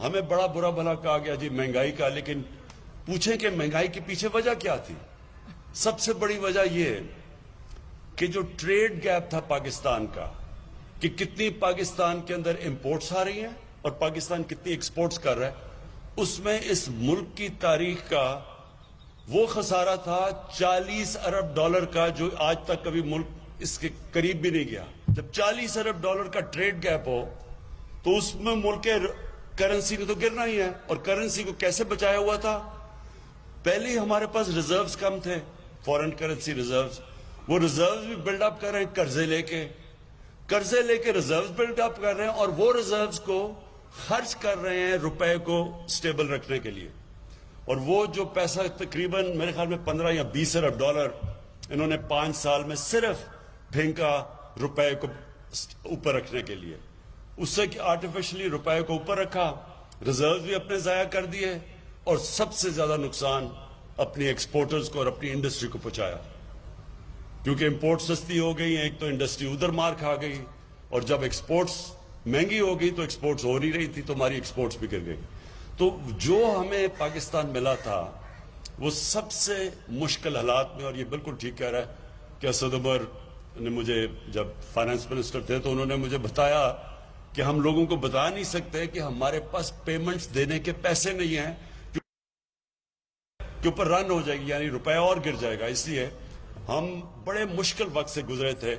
ہمیں بڑا برا بھلا کہا گیا جی مہنگائی کا، لیکن پوچھیں کہ مہنگائی کے پیچھے وجہ کیا تھی؟ سب سے بڑی وجہ یہ کہ جو ٹریڈ گیپ تھا پاکستان کا، کہ کتنی پاکستان کے اندر امپورٹس آ رہی ہیں اور پاکستان کتنی ایکسپورٹس کر رہا ہے، اس میں اس ملک کی تاریخ کا وہ خسارہ تھا 40 ارب ڈالر کا، جو آج تک کبھی ملک اس کے قریب بھی نہیں گیا۔ جب 40 ارب ڈالر کا ٹریڈ گیپ ہو تو اس میں ملک کے کرنسی نے تو گرنا ہی ہے، اور کرنسی کو کیسے بچایا ہوا تھا؟ پہلے ہی ہمارے پاس ریزروز کم تھے، فورن کرنسی ریزروز، وہ ریزروز بھی بلڈ اپ کر رہے ہیں قرضے لے کے ریزروز بلڈ اپ کر رہے ہیں، اور وہ ریزروز کو خرچ کر رہے ہیں روپے کو سٹیبل رکھنے کے لیے۔ اور وہ جو پیسہ تقریباً میرے خیال میں 15 یا 20 ارب ڈالر انہوں نے 5 سال میں صرف پھینکا روپے کو اوپر رکھنے کے لیے، اس سے کہ آرٹیفیشلی روپے کو اوپر رکھا، ریزروز بھی اپنے ضائع کر دیے، اور سب سے زیادہ نقصان اپنی ایکسپورٹرز کو اور اپنی انڈسٹری کو پہنچایا، کیونکہ امپورٹ سستی ہو گئی ہیں، ایک تو انڈسٹری ادھر مار کھا گئی، اور جب ایکسپورٹس مہنگی ہو گئی تو ایکسپورٹس ہو نہیں رہی تھی تو ہماری ایکسپورٹس بھی گر گئی۔ تو جو ہمیں پاکستان ملا تھا وہ سب سے مشکل حالات میں، اور یہ بالکل ٹھیک کہہ رہا ہے کہ اسد عمر نے مجھے جب فائنانس منسٹر تھے تو انہوں نے مجھے بتایا کہ ہم لوگوں کو بتا نہیں سکتے کہ ہمارے پاس پیمنٹس دینے کے پیسے نہیں ہیں کہ اوپر رن ہو جائے گی، یعنی روپیہ اور گر جائے گا۔ اس لیے ہم بڑے مشکل وقت سے گزرے تھے،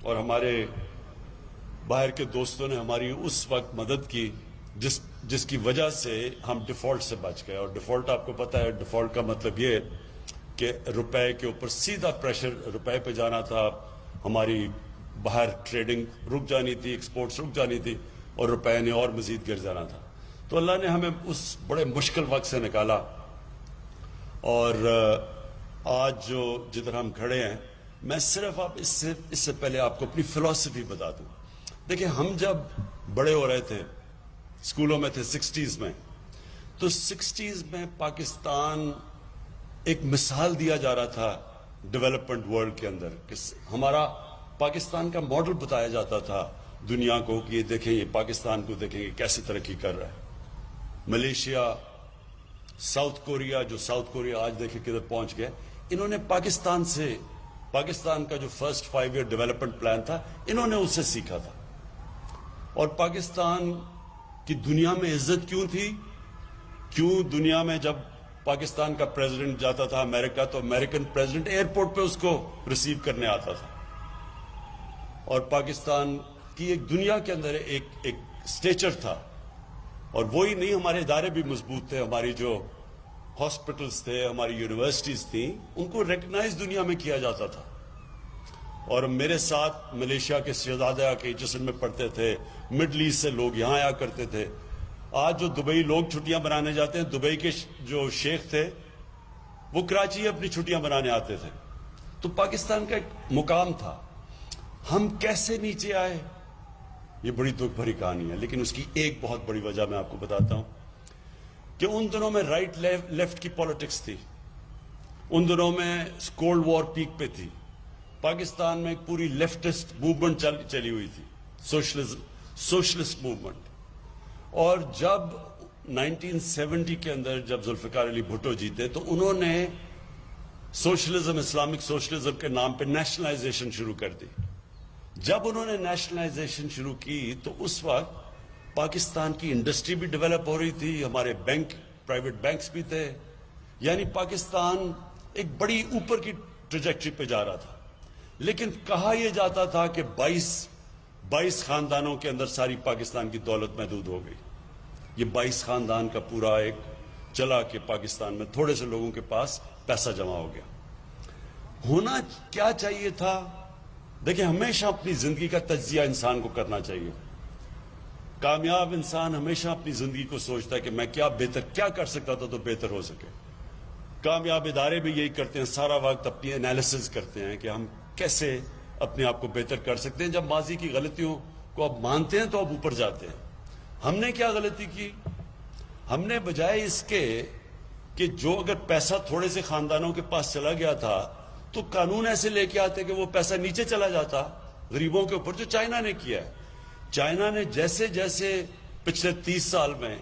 اور ہمارے باہر کے دوستوں نے ہماری اس وقت مدد کی جس کی وجہ سے ہم ڈیفالٹ سے بچ گئے۔ اور ڈیفالٹ آپ کو پتہ ہے، ڈیفالٹ کا مطلب یہ کہ روپے کے اوپر سیدھا پریشر روپے پہ جانا تھا، ہماری باہر ٹریڈنگ رک جانی تھی، ایکسپورٹس رک جانی تھی، اور روپے نے اور مزید گر جانا تھا۔ تو اللہ نے ہمیں اس بڑے مشکل وقت سے نکالا، اور آج جو جدھر ہم کھڑے ہیں، میں صرف اس سے پہلے آپ کو اپنی فلسفی بتا دوں۔ دیکھیں، ہم جب بڑے ہو رہے تھے، اسکولوں میں تھے 60s میں، تو 60s میں پاکستان ایک مثال دیا جا رہا تھا ڈیولپمنٹ ورلڈ کے اندر، کہ ہمارا پاکستان کا ماڈل بتایا جاتا تھا دنیا کو کہ یہ دیکھیں، یہ پاکستان کو دیکھیں یہ کیسے ترقی کر رہا ہے۔ ملیشیا، ساؤتھ کوریا، جو ساؤتھ کوریا آج دیکھیں کدھر پہنچ گیا، انہوں نے پاکستان کا جو فرسٹ 5 ایئر ڈیولپمنٹ پلان تھا، انہوں نے اس سے سیکھا تھا۔ اور پاکستان کی دنیا میں عزت کیوں تھی؟ کیوں دنیا میں جب پاکستان کا پریزیڈنٹ جاتا تھا امریکہ تو امریکن پریزیڈنٹ ایئرپورٹ پہ اس کو ریسیو کرنے آتا تھا، اور پاکستان کی ایک دنیا کے اندر ایک سٹیچر تھا، اور وہی نہیں، ہمارے ادارے بھی مضبوط تھے، ہماری جو ہاسپٹلز تھے، ہماری یونیورسٹیز تھیں، ان کو ریکگنائز دنیا میں کیا جاتا تھا۔ اور میرے ساتھ ملیشیا کے شہزادے آ کے جسم میں پڑھتے تھے، مڈل ایسٹ سے لوگ یہاں آیا کرتے تھے۔ آج جو دبئی لوگ چھٹیاں منانے جاتے ہیں، دبئی کے جو شیخ تھے وہ کراچی اپنی چھٹیاں منانے آتے تھے۔ تو پاکستان کا ایک مقام تھا۔ ہم کیسے نیچے آئے، یہ بڑی دکھ بھری کہانی ہے، لیکن اس کی ایک بہت بڑی وجہ میں آپ کو بتاتا ہوں کہ ان دنوں میں رائٹ لیفٹ کی پالیٹکس تھی، ان دنوں میں کولڈ وار پیک پہ تھی، پاکستان میں ایک پوری لیفٹسٹ موومنٹ چلی ہوئی تھی، سوشلسٹ موومنٹ۔ اور جب 1970 کے اندر جب ذوالفقار علی بھٹو جیتے تو انہوں نے سوشلزم، اسلامک سوشلزم کے نام پہ نیشنلائزیشن شروع کر دی۔ جب انہوں نے نیشنلائزیشن شروع کی تو اس وقت پاکستان کی انڈسٹری بھی ڈیولپ ہو رہی تھی، ہمارے بینک، پرائیویٹ بینکس بھی تھے، یعنی پاکستان ایک بڑی اوپر کی ٹریجیکٹری پہ جا رہا تھا۔ لیکن کہا یہ جاتا تھا کہ 22 خاندانوں کے اندر ساری پاکستان کی دولت محدود ہو گئی۔ یہ 22 خاندان کا پورا ایک چلا کہ پاکستان میں تھوڑے سے لوگوں کے پاس پیسہ جمع ہو گیا۔ ہونا کیا چاہیے تھا؟ دیکھیں، ہمیشہ اپنی زندگی کا تجزیہ انسان کو کرنا چاہیے۔ کامیاب انسان ہمیشہ اپنی زندگی کو سوچتا ہے کہ میں کیا کر سکتا تھا تو بہتر ہو سکے۔ کامیاب ادارے بھی یہی کرتے ہیں، سارا وقت اپنی انالیسز کرتے ہیں کہ ہم کیسے اپنے آپ کو بہتر کر سکتے ہیں۔ جب ماضی کی غلطیوں کو اب مانتے ہیں تو اب اوپر جاتے ہیں۔ ہم نے کیا غلطی کی؟ ہم نے بجائے اس کے کہ جو اگر پیسہ تھوڑے سے خاندانوں کے پاس چلا گیا تھا تو قانون ایسے لے کے آتے کہ وہ پیسہ نیچے چلا جاتا غریبوں کے اوپر، جو چائنا نے کیا ہے۔ چائنا نے جیسے پچھلے 30 سال میں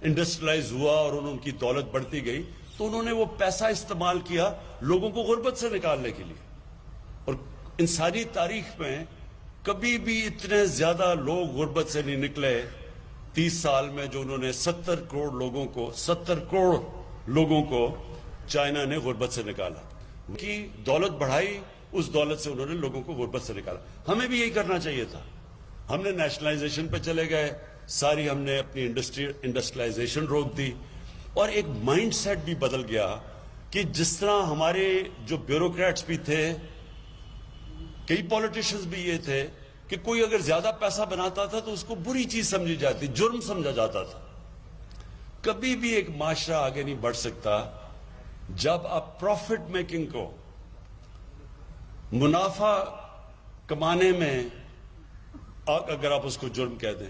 انڈسٹریلائز ہوا اور ان کی دولت بڑھتی گئی تو انہوں نے وہ پیسہ استعمال کیا لوگوں کو غربت سے نکالنے کے لیے. اور انسانی تاریخ میں کبھی بھی اتنے زیادہ لوگ غربت سے نہیں نکلے 30 سال میں جو انہوں نے 70 کروڑ لوگوں کو چائنا نے غربت سے نکالا. کی دولت بڑھائی, اس دولت سے انہوں نے لوگوں کو غربت سے نکالا. ہمیں بھی یہی کرنا چاہیے تھا. ہم نے نیشنلائزیشن پہ چلے گئے, ساری ہم نے اپنی انڈسٹریلائزیشن روک دی, اور ایک مائنڈ سیٹ بھی بدل گیا کہ جس طرح ہمارے جو بیوروکریٹس بھی تھے, کئی پولیٹیشنز بھی یہ تھے کہ کوئی اگر زیادہ پیسہ بناتا تھا تو اس کو بری چیز سمجھی جاتی, جرم سمجھا جاتا تھا. کبھی بھی ایک معاشرہ آگے نہیں بڑھ سکتا جب آپ پروفٹ میکنگ کو, منافع کمانے میں اگر آپ اس کو جرم کہہ دیں.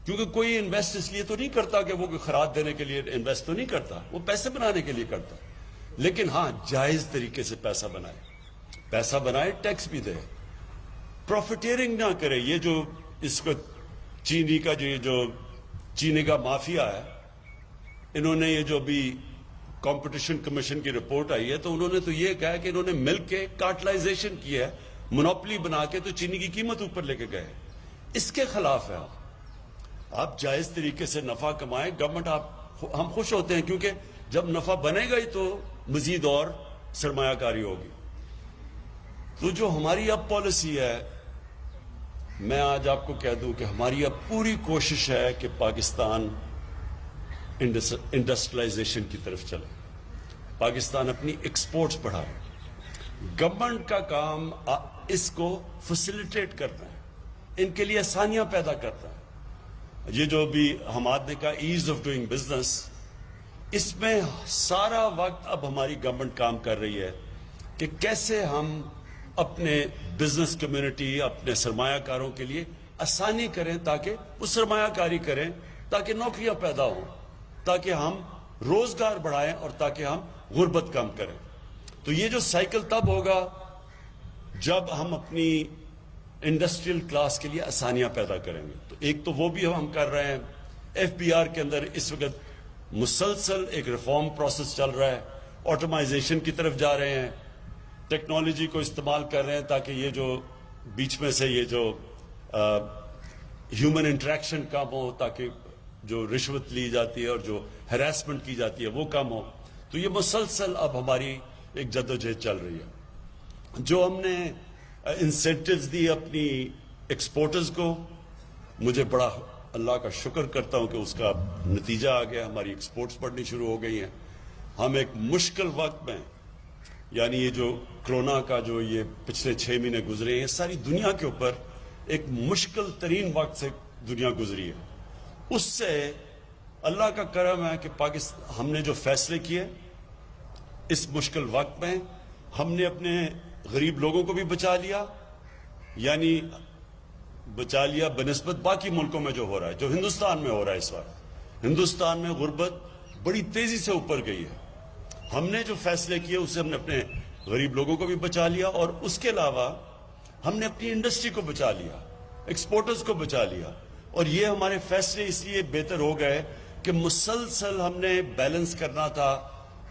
کیونکہ کوئی انویسٹ اس لیے تو نہیں کرتا کہ وہ خراج دینے کے لیے انویسٹ تو نہیں کرتا, وہ پیسے بنانے کے لیے کرتا. لیکن ہاں, جائز طریقے سے پیسہ بنائے, ٹیکس بھی دے, پروفیٹیرنگ نہ کرے. یہ جو اس کو چینی کا مافیا ہے, انہوں نے یہ جو بھی کمپٹیشن کمیشن کی رپورٹ آئی ہے تو انہوں نے تو یہ کہا کہ انہوں نے مل کے کارٹلائزیشن کی ہے, مونوپلی بنا کے تو چینی کی قیمت اوپر لے کے گئے. اس کے خلاف ہے. آپ جائز طریقے سے نفع کمائیں, گورنمنٹ ہم خوش ہوتے ہیں کیونکہ جب نفع بنے گا ہی تو مزید اور سرمایہ کاری ہوگی. تو جو ہماری اب پالیسی ہے, میں آج آپ کو کہہ دوں کہ ہماری اب پوری کوشش ہے کہ پاکستان انڈسٹریلائزیشن کی طرف چلے, پاکستان اپنی ایکسپورٹس بڑھائے. گورنمنٹ کا کام اس کو فیسیلیٹیٹ کرنا ہے, ان کے لیے آسانیاں پیدا کرنا ہے. یہ جو بھی حماد نے کہا ایز آف ڈوئنگ بزنس, اس میں سارا وقت اب ہماری گورنمنٹ کام کر رہی ہے کہ کیسے ہم اپنے بزنس کمیونٹی, اپنے سرمایہ کاروں کے لیے آسانی کریں تاکہ وہ سرمایہ کاری کریں, تاکہ نوکریاں پیدا ہوں, تاکہ ہم روزگار بڑھائیں اور تاکہ ہم غربت کم کریں. تو یہ جو سائیکل تب ہوگا جب ہم اپنی انڈسٹریل کلاس کے لیے آسانیاں پیدا کریں گے. تو ایک تو وہ بھی ہم کر رہے ہیں. ایف بی آر کے اندر اس وقت مسلسل ایک ریفارم پروسیس چل رہا ہے, آٹومائزیشن کی طرف جا رہے ہیں, ٹیکنالوجی کو استعمال کر رہے ہیں تاکہ یہ جو بیچ میں سے یہ جو ہیومن انٹریکشن کم ہو, تاکہ جو رشوت لی جاتی ہے اور جو ہراسمنٹ کی جاتی ہے وہ کم ہو. تو یہ مسلسل اب ہماری ایک جدوجہد چل رہی ہے. جو ہم نے انسینٹیوز دی اپنی ایکسپورٹرز کو, مجھے بڑا اللہ کا شکر کرتا ہوں کہ اس کا نتیجہ آ گیا, ہماری ایکسپورٹس بڑھنی شروع ہو گئی ہیں. ہم ایک مشکل وقت میں, یعنی یہ جو کرونا کا جو یہ پچھلے 6 مہینے گزرے ہیں, ساری دنیا کے اوپر ایک مشکل ترین وقت سے دنیا گزری ہے. اس سے اللہ کا کرم ہے کہ ہم نے جو فیصلے کیے اس مشکل وقت میں, ہم نے اپنے غریب لوگوں کو بھی بچا لیا, یعنی بچا لیا بنسبت باقی ملکوں میں جو ہو رہا ہے, جو ہندوستان میں ہو رہا ہے. اس وقت ہندوستان میں غربت بڑی تیزی سے اوپر گئی ہے. ہم نے جو فیصلے کیے اس سے ہم نے اپنے غریب لوگوں کو بھی بچا لیا, اور اس کے علاوہ ہم نے اپنی انڈسٹری کو بچا لیا, ایکسپورٹرز کو بچا لیا. اور یہ ہمارے فیصلے اس لیے بہتر ہو گئے کہ مسلسل ہم نے بیلنس کرنا تھا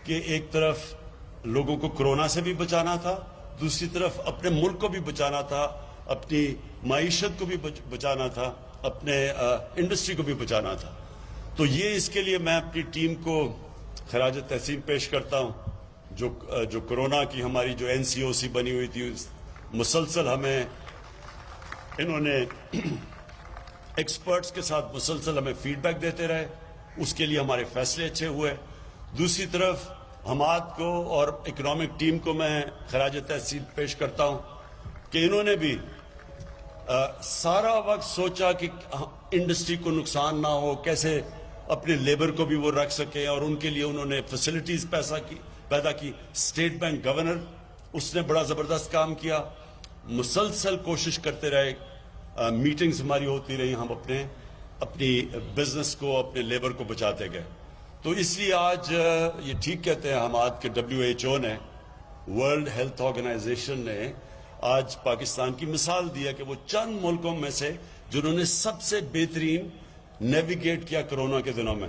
کہ ایک طرف لوگوں کو کرونا سے بھی بچانا تھا, دوسری طرف اپنے ملک کو بھی بچانا تھا, اپنی معیشت کو بھی بچانا تھا, اپنے انڈسٹری کو بھی بچانا تھا. تو یہ اس کے لیے میں اپنی ٹیم کو خراج تحسین پیش کرتا ہوں. جو کرونا کی ہماری جو NCOC بنی ہوئی تھی, مسلسل ہمیں انہوں نے ایکسپرٹس کے ساتھ مسلسل ہمیں فیڈ بیک دیتے رہے, اس کے لیے ہمارے فیصلے اچھے ہوئے. دوسری طرف حماد کو اور اکنامک ٹیم کو میں خراج تحسین پیش کرتا ہوں کہ انہوں نے بھی سارا وقت سوچا کہ انڈسٹری کو نقصان نہ ہو, کیسے اپنے لیبر کو بھی وہ رکھ سکیں, اور ان کے لیے انہوں نے فیسلٹیز پیدا کی. اسٹیٹ بینک گورنر, اس نے بڑا زبردست کام کیا, مسلسل کوشش کرتے رہے, میٹنگز ہماری ہوتی رہی, ہم اپنی بزنس کو, اپنے لیبر کو بچاتے گئے. تو اس لیے آج یہ ٹھیک کہتے ہیں حماد کہ WHO نے, ورلڈ ہیلتھ آرگنائزیشن نے آج پاکستان کی مثال دی ہے کہ وہ چند ملکوں میں سے جنہوں نے سب سے بہترین نیویگیٹ کیا کرونا کے دنوں میں.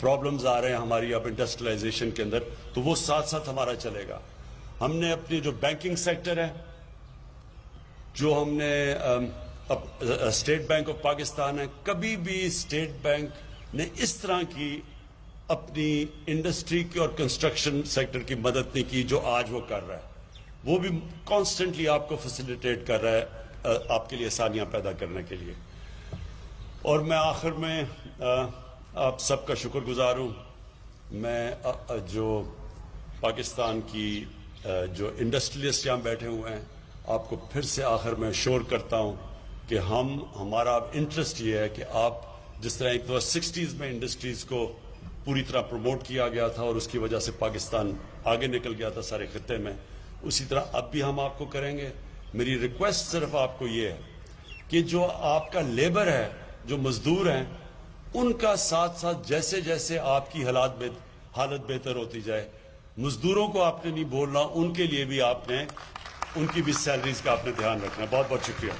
پرابلمز آ رہے ہیں ہماری اب انڈسٹریلائزیشن کے اندر، تو وہ ساتھ ساتھ ہمارا چلے گا. ہم نے اپنی جو بینکنگ سیکٹر ہے، جو ہم نے اسٹیٹ بینک آف پاکستان ہے، کبھی بھی اسٹیٹ بینک نے اس طرح کی اپنی انڈسٹری کی اور کنسٹرکشن سیکٹر کی مدد نہیں کی جو آج وہ کر رہا ہے. وہ بھی کانسٹنٹلی آپ کو فیسیلیٹیٹ کر رہا ہے آپ کے لیے آسانیاں پیدا کرنے کے لیے. اور میں آخر میں آپ سب کا شکر گزار ہوں. میں جو پاکستان کی جو انڈسٹریلسٹ یہاں بیٹھے ہوئے ہیں، آپ کو پھر سے آخر میں شور کرتا ہوں کہ ہمارا انٹرسٹ یہ ہے کہ آپ جس طرح ایک تو 60s میں انڈسٹریز کو پوری طرح پروموٹ کیا گیا تھا اور اس کی وجہ سے پاکستان آگے نکل گیا تھا سارے خطے میں، اسی طرح اب بھی ہم آپ کو کریں گے. میری ریکویسٹ صرف آپ کو یہ ہے کہ جو آپ کا لیبر ہے، جو مزدور ہیں، ان کا ساتھ ساتھ جیسے جیسے آپ کی حالت بہتر ہوتی جائے، مزدوروں کو آپ نے نہیں بولنا، ان کے لیے بھی آپ نے ان کی بھی سیلریز کا آپ نے دھیان رکھنا ہے. بہت بہت شکریہ.